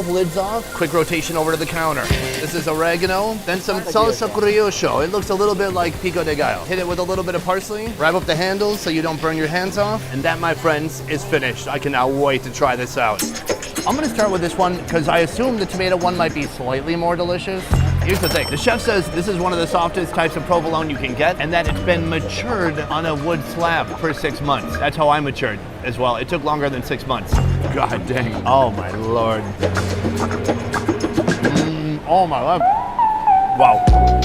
Lids off, quick rotation over to the counter. This is oregano, then some salsa criollo. It looks a little bit like pico de gallo. Hit it with a little bit of parsley, wrap up the handles so you don't burn your hands off, and that, my friends, is finished. I cannot wait to try this out. I'm gonna start with this one because I assume the tomato one might be slightly more delicious. Here's the thing, the chef says this is one of the softest types of provolone you can get and that it's been matured on a wood slab for 6 months. That's how I matured as well. It took longer than 6 months. God dang. Oh my Lord. Oh my Lord. Wow.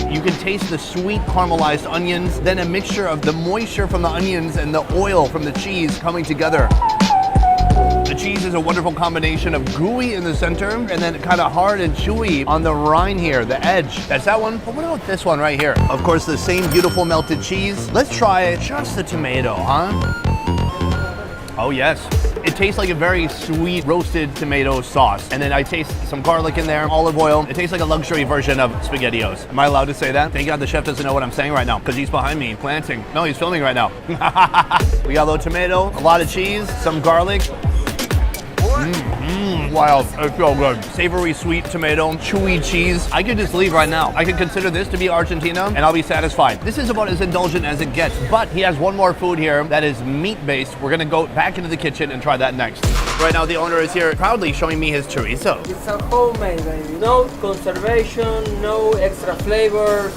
You can taste the sweet caramelized onions, then a mixture of the moisture from the onions and the oil from the cheese coming together. The cheese is a wonderful combination of gooey in the center and then kind of hard and chewy on the rind here, the edge. That's that one. But what about this one right here? Of course, the same beautiful melted cheese. Let's try just the tomato, huh? Oh yes. It tastes like a very sweet roasted tomato sauce. And then I taste some garlic in there, olive oil. It tastes like a luxury version of SpaghettiOs. Am I allowed to say that? Thank God the chef doesn't know what I'm saying right now because he's behind me planting. No, he's filming right now. We got a little tomato, a lot of cheese, some garlic. Wow, it's so good. Savory, sweet tomato, chewy cheese. I could just leave right now. I could consider this to be Argentina and I'll be satisfied. This is about as indulgent as it gets, but he has one more food here that is meat-based. We're gonna go back into the kitchen and try that next. Right now the owner is here proudly showing me his chorizo. It's a homemade, baby. No conservation, no extra flavors,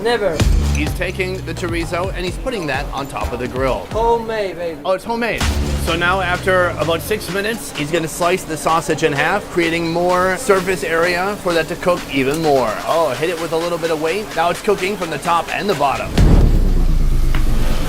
never. He's taking the chorizo and he's putting that on top of the grill. Homemade, baby. Oh, it's homemade. So now after about 6 minutes, he's gonna slice the sausage in half, creating more surface area for that to cook even more. Oh, hit it with a little bit of weight. Now it's cooking from the top and the bottom.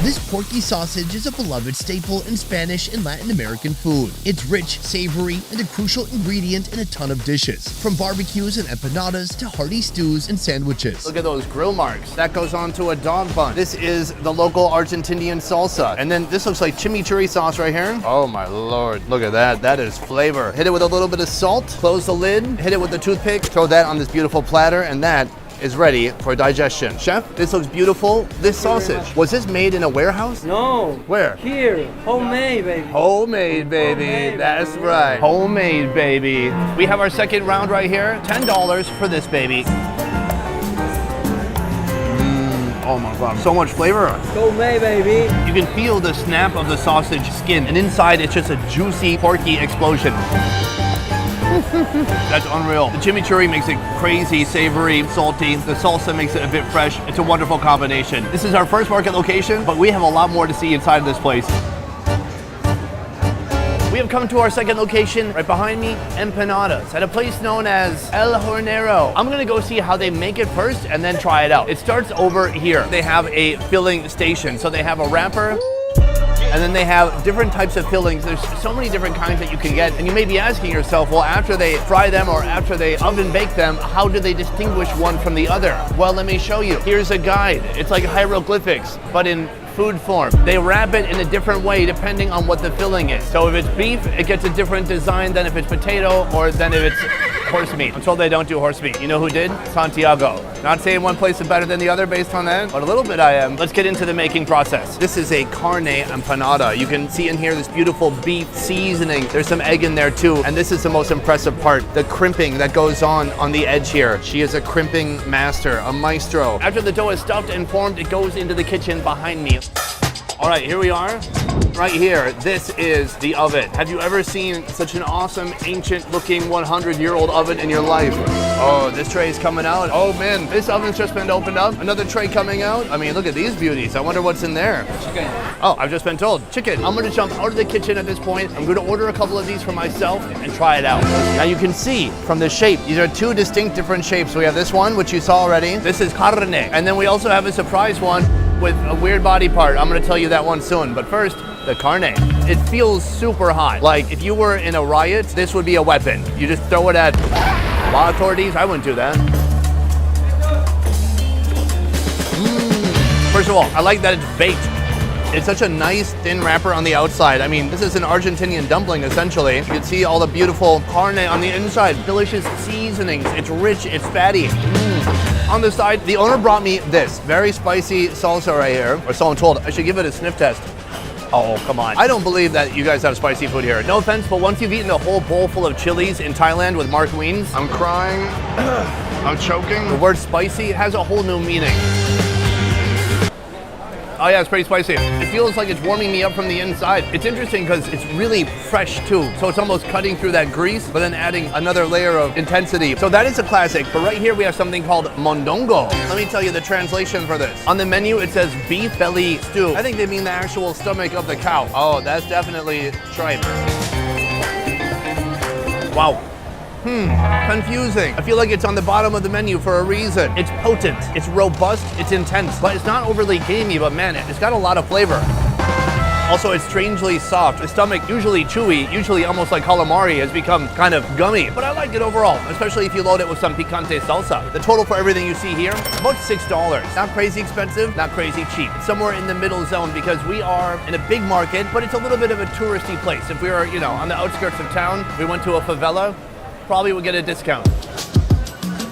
This porky sausage is a beloved staple in Spanish and Latin American food. It's rich, savory, and a crucial ingredient in a ton of dishes, from barbecues and empanadas to hearty stews and sandwiches. Look at those grill marks. That goes on to a dog bun. This is the local Argentinian salsa. And then this looks like chimichurri sauce right here. Oh my Lord, look at that. That is flavor. Hit it with a little bit of salt, close the lid, hit it with the toothpick, throw that on this beautiful platter, and that is ready for digestion. Chef, this looks beautiful. This sausage, was this made in a warehouse? No. Where? Here. Homemade, baby. Homemade, baby. Homemade, That's baby. right. Homemade, baby. We have our second round right here. $10 for this baby. Oh my God, so much flavor. Homemade, baby. You can feel the snap of the sausage skin, and inside it's just a juicy, porky explosion. That's unreal. The chimichurri makes it crazy, savory, salty. The salsa makes it a bit fresh. It's a wonderful combination. This is our first market location, but we have a lot more to see inside of this place. We have come to our second location, right behind me, empanadas, at a place known as El Hornero. I'm gonna go see how they make it first and then try it out. It starts over here. They have a filling station. So they have a wrapper, and then they have different types of fillings. There's so many different kinds that you can get. And you may be asking yourself, well, after they fry them or after they oven bake them, how do they distinguish one from the other? Well, let me show you. Here's a guide. It's like hieroglyphics, but in food form. They wrap it in a different way depending on what the filling is. So if it's beef, it gets a different design than if it's potato or than if it's horse meat. I'm told they don't do horse meat. You know who did? Santiago. Not saying one place is better than the other based on that, but a little bit I am. Let's get into the making process. This is a carne empanada. You can see in here this beautiful beef seasoning. There's some egg in there too. And this is the most impressive part, the crimping that goes on the edge here. She is a crimping master, a maestro. After the dough is stuffed and formed, it goes into the kitchen behind me. All right, here we are. Right here, this is the oven. Have you ever seen such an awesome, ancient-looking 100-year-old oven in your life? Oh, this tray is coming out. Oh man, this oven's just been opened up. Another tray coming out. I mean, look at these beauties. I wonder what's in there. Chicken. Oh, I've just been told. Chicken. I'm gonna jump out of the kitchen at this point. I'm gonna order a couple of these for myself and try it out. Now you can see from the shape, these are two distinct different shapes. We have this one, which you saw already. This is carne. And then we also have a surprise one with a weird body part. I'm gonna tell you that one soon. But first, the carne. It feels super hot. Like if you were in a riot, this would be a weapon. You just throw it at law authorities. I wouldn't do that. First of all, I like that it's baked. It's such a nice thin wrapper on the outside. I mean, this is an Argentinian dumpling, essentially. You can see all the beautiful carne on the inside. Delicious seasonings. It's rich, it's fatty. On the side, the owner brought me this very spicy salsa right here, or so I'm told. I should give it a sniff test. Oh, come on. I don't believe that you guys have spicy food here. No offense, but once you've eaten a whole bowl full of chilies in Thailand with Mark Wiens, I'm crying. I'm choking. the word spicy has a whole new meaning. Oh yeah, it's pretty spicy. It feels like it's warming me up from the inside. It's interesting because it's really fresh too. So it's almost cutting through that grease, but then adding another layer of intensity. So that is a classic. But right here we have something called mondongo. Let me tell you the translation for this. On the menu it says beef belly stew. I think they mean the actual stomach of the cow. Oh, that's definitely tripe. Wow. Confusing. I feel like it's on the bottom of the menu for a reason. It's potent, it's robust, it's intense, but it's not overly gamey, but man, it's got a lot of flavor. Also, it's strangely soft. The stomach, usually chewy, usually almost like calamari, has become kind of gummy, but I like it overall, especially if you load it with some picante salsa. The total for everything you see here, about $6. Not crazy expensive, not crazy cheap. It's somewhere in the middle zone because we are in a big market, but it's a little bit of a touristy place. If we were, on the outskirts of town, we went to a favela, probably would get a discount.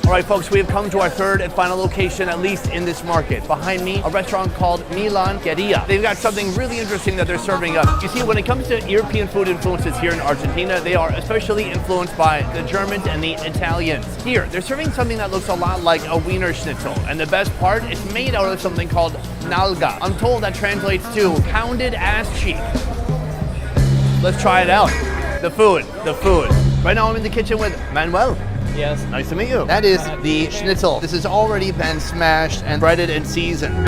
All right, folks, we have come to our third and final location, at least in this market. Behind me, a restaurant called Milan Guerilla. They've got something really interesting that they're serving up. You see, when it comes to European food influences here in Argentina, they are especially influenced by the Germans and the Italians. Here, they're serving something that looks a lot like a Wiener Schnitzel. And the best part, it's made out of something called nalga. I'm told that translates to pounded ass cheek. Let's try it out. The food. Right now I'm in the kitchen with Manuel. Yes. Nice to meet you. That is the schnitzel. This has already been smashed and breaded and seasoned.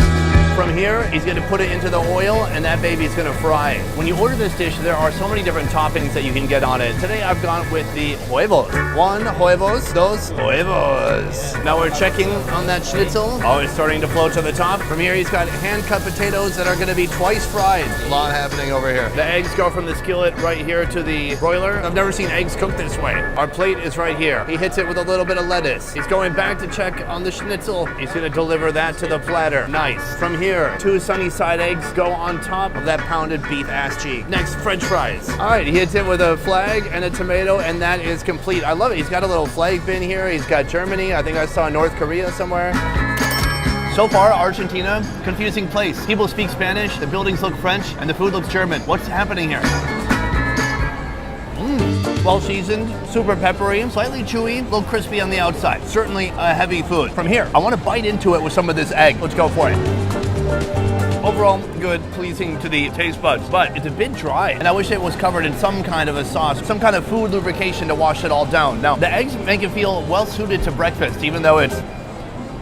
From here, he's gonna put it into the oil and that baby's gonna fry. When you order this dish, there are so many different toppings that you can get on it. Today I've gone with the huevos. 1 huevos, 2 huevos. Now we're checking on that schnitzel. Oh, it's starting to float to the top. From here, he's got hand-cut potatoes that are gonna be twice fried. A lot happening over here. The eggs go from the skillet right here to the broiler. I've never seen eggs cooked this way. Our plate is right here. He hits it with a little bit of lettuce. He's going back to check on the schnitzel. He's gonna deliver that to the platter. Nice. From here, 2 sunny side eggs go on top of that pounded beef ass cheek. Next, French fries. All right, he hits it with a flag and a tomato, and that is complete. I love it. He's got a little flag pin here. He's got Germany. I think I saw North Korea somewhere. So far, Argentina, confusing place. People speak Spanish, the buildings look French, and the food looks German. What's happening here? Well seasoned, super peppery, slightly chewy, a little crispy on the outside. Certainly a heavy food. From here, I want to bite into it with some of this egg. Let's go for it. Overall, good, pleasing to the taste buds, but it's a bit dry, and I wish it was covered in some kind of a sauce, some kind of food lubrication to wash it all down. Now, the eggs make it feel well suited to breakfast, even though it's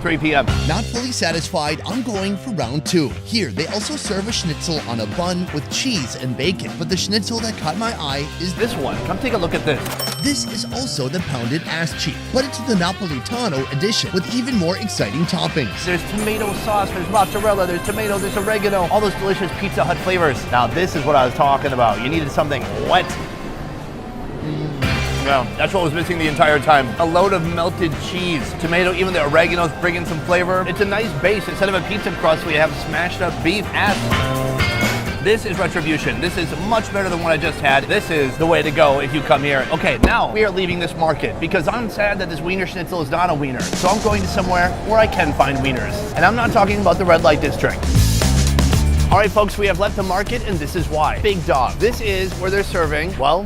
3 p.m. Not fully satisfied, I'm going for round 2. Here, they also serve a schnitzel on a bun with cheese and bacon, but the schnitzel that caught my eye is This one, come take a look at this. This is also the pounded ass cheek, but it's the Napolitano edition with even more exciting toppings. There's tomato sauce, there's mozzarella, there's tomato, there's oregano, all those delicious Pizza Hut flavors. Now this is what I was talking about. You needed something wet. Well, that's what was missing the entire time. A load of melted cheese, tomato, even the oregano's bringing some flavor. It's a nice base. Instead of a pizza crust, we have smashed up beef ass. This is retribution. This is much better than what I just had. This is the way to go if you come here. Okay, now we are leaving this market because I'm sad that this Wiener Schnitzel is not a wiener. So I'm going to somewhere where I can find wieners. And I'm not talking about the red light district. All right, folks, we have left the market and this is why. Big Dog. This is where they're serving, well,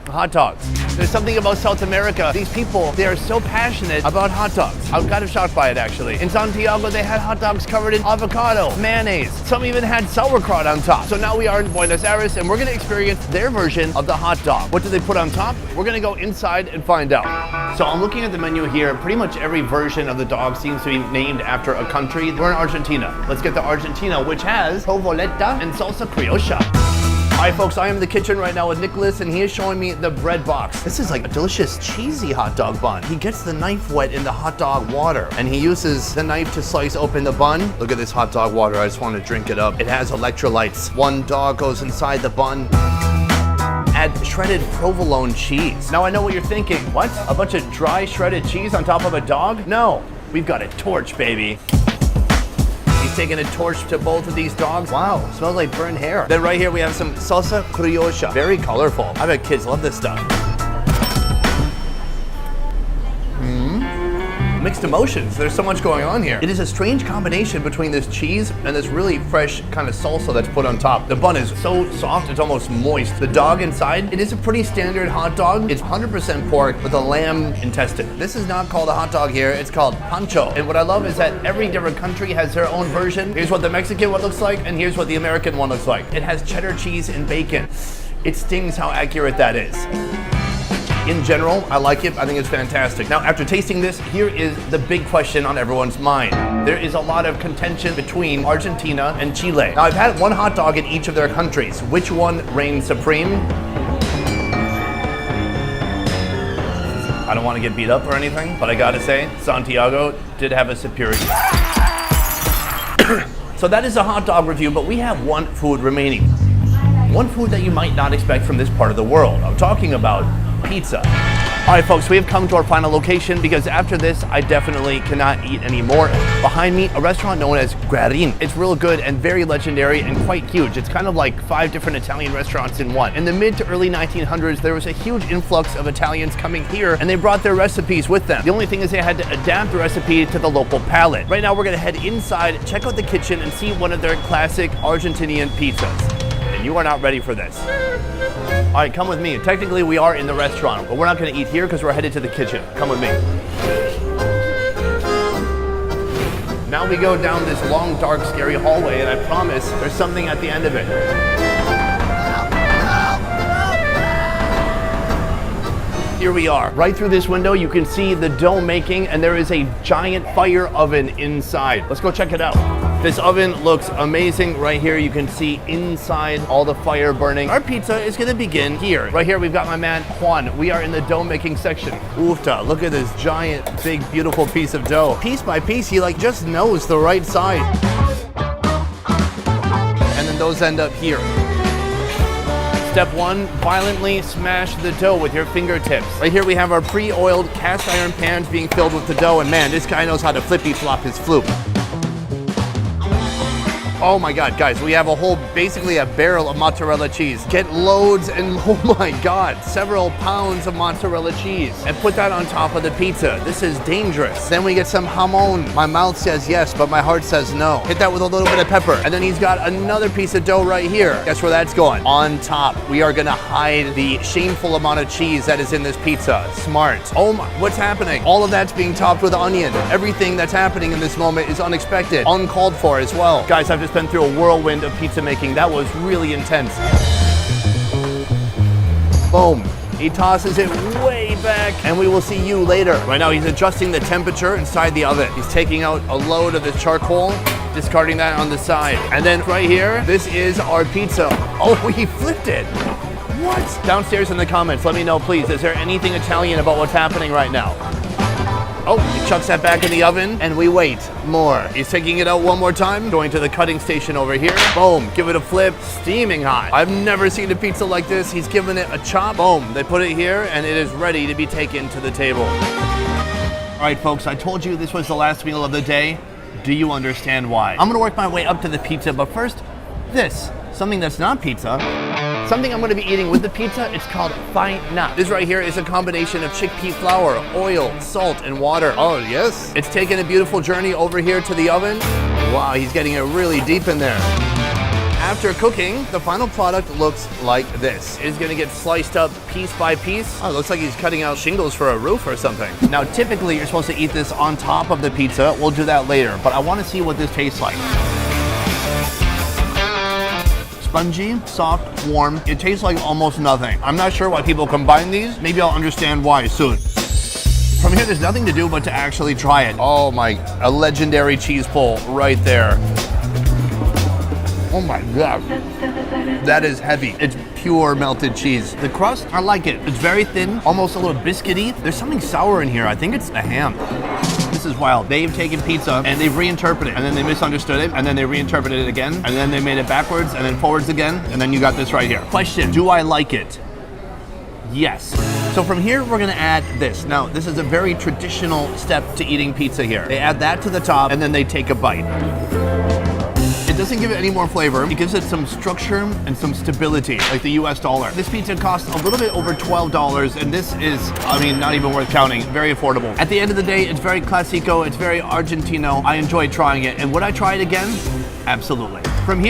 hot dogs. There's something about South America. These people, they are so passionate about hot dogs. I'm kind of shocked by it, actually. In Santiago, they had hot dogs covered in avocado, mayonnaise. Some even had sauerkraut on top. So now we are in Buenos Aires, and we're gonna experience their version of the hot dog. What do they put on top? We're gonna go inside and find out. So I'm looking at the menu here. Pretty much every version of the dog seems to be named after a country. We're in Argentina. Let's get to Argentina, which has provoleta and salsa criolla. All right, folks, I am in the kitchen right now with Nicholas, and he is showing me the bread box. This is like a delicious cheesy hot dog bun. He gets the knife wet in the hot dog water, and he uses the knife to slice open the bun. Look at this hot dog water. I just want to drink it up. It has electrolytes. 1 dog goes inside the bun. Add shredded provolone cheese. Now I know what you're thinking. What? A bunch of dry shredded cheese on top of a dog? No, we've got a torch, baby. He's taking a torch to both of these dogs. Wow, smells like burnt hair. Then right here we have some salsa criolla. Very colorful. I bet kids love this stuff. mixed emotions. There's so much going on here. It is a strange combination between this cheese and this really fresh kind of salsa that's put on top. The bun is so soft, it's almost moist. The dog inside, it is a pretty standard hot dog. It's 100% pork with a lamb intestine. This is not called a hot dog here, it's called pancho. And what I love is that every different country has their own version. Here's what the Mexican one looks like, and here's what the American one looks like. It has cheddar cheese and bacon. It stings how accurate that is. In general, I like it. I think it's fantastic. Now, after tasting this, here is the big question on everyone's mind. There is a lot of contention between Argentina and Chile. Now, I've had one hot dog in each of their countries. Which one reigns supreme? I don't want to get beat up or anything, but I gotta say, Santiago did have a superiority. So that is a hot dog review, but we have one food remaining. One food that you might not expect from this part of the world. I'm talking about pizza. All right, folks, we have come to our final location because after this, I definitely cannot eat anymore. Behind me, a restaurant known as Guerin. It's real good and very legendary and quite huge. It's kind of like 5 different Italian restaurants in one. In the mid to early 1900s, there was a huge influx of Italians coming here and they brought their recipes with them. The only thing is they had to adapt the recipe to the local palate. Right now, we're gonna head inside, check out the kitchen and see one of their classic Argentinian pizzas. And you are not ready for this. All right, come with me. Technically, we are in the restaurant, but we're not gonna eat here because we're headed to the kitchen. Come with me. Now we go down this long, dark, scary hallway, and I promise there's something at the end of it. Here we are. Right through this window, you can see the dough making, and there is a giant fire oven inside. Let's go check it out. This oven looks amazing. Right here, you can see inside all the fire burning. Our pizza is gonna begin here. Right here, we've got my man, Juan. We are in the dough making section. Oofta, look at this giant, big, beautiful piece of dough. Piece by piece, he like just knows the right size. And then those end up here. Step 1, violently smash the dough with your fingertips. Right here we have our pre-oiled cast iron pans being filled with the dough, and man, this guy knows how to flippy flop his floop. Oh my God, guys, we have a whole, basically a barrel of mozzarella cheese. Get loads and, oh my God, several pounds of mozzarella cheese. And put that on top of the pizza. This is dangerous. Then we get some jamon. My mouth says yes, but my heart says no. Hit that with a little bit of pepper. And then he's got another piece of dough right here. Guess where that's going? On top. We are gonna hide the shameful amount of cheese that is in this pizza. Smart. Oh my, what's happening? All of that's being topped with onion. Everything that's happening in this moment is unexpected, uncalled for as well. Guys, I've just been through a whirlwind of pizza making. That was really intense. Boom. He tosses it way back, and we will see you later. Right now, he's adjusting the temperature inside the oven. He's taking out a load of the charcoal, discarding that on the side. And then right here, this is our pizza. Oh, he flipped it. What? Downstairs in the comments, let me know, please. Is there anything Italian about what's happening right now? Oh, he chucks that back in the oven, and we wait more. He's taking it out one more time, going to the cutting station over here. Boom, give it a flip, steaming hot. I've never seen a pizza like this. He's giving it a chop. Boom, they put it here, and it is ready to be taken to the table. All right, folks, I told you this was the last meal of the day. Do you understand why? I'm gonna work my way up to the pizza, but first, this, something that's not pizza. Something I'm gonna be eating with the pizza, it's called faina. This right here is a combination of chickpea flour, oil, salt, and water. Oh, yes. It's taken a beautiful journey over here to the oven. Wow, he's getting it really deep in there. After cooking, the final product looks like this. It's gonna get sliced up piece by piece. Oh, it looks like he's cutting out shingles for a roof or something. Now, typically, you're supposed to eat this on top of the pizza. We'll do that later, but I wanna see what this tastes like. Spongy, soft, warm. It tastes like almost nothing. I'm not sure why people combine these. Maybe I'll understand why soon. From here, there's nothing to do but to actually try it. Oh my, a legendary cheese pull right there. Oh my God. That is heavy. It's pure melted cheese. The crust, I like it. It's very thin, almost a little biscuity. There's something sour in here. I think it's a ham. This is wild. They've taken pizza and they've reinterpreted it, and then they misunderstood it, and then they reinterpreted it again, and then they made it backwards and then forwards again, and then you got this right here. Question, do I like it? Yes. So from here, we're gonna add this. Now, this is a very traditional step to eating pizza here. They add that to the top, and then they take a bite. It's doesn't give it any more flavor. It gives it some structure and some stability, like the US dollar. This pizza costs a little bit over $12, and this is, I mean, not even worth counting. Very affordable. At the end of the day, it's very classico, it's very Argentino. I enjoy trying it, and would I try it again? Absolutely. From here,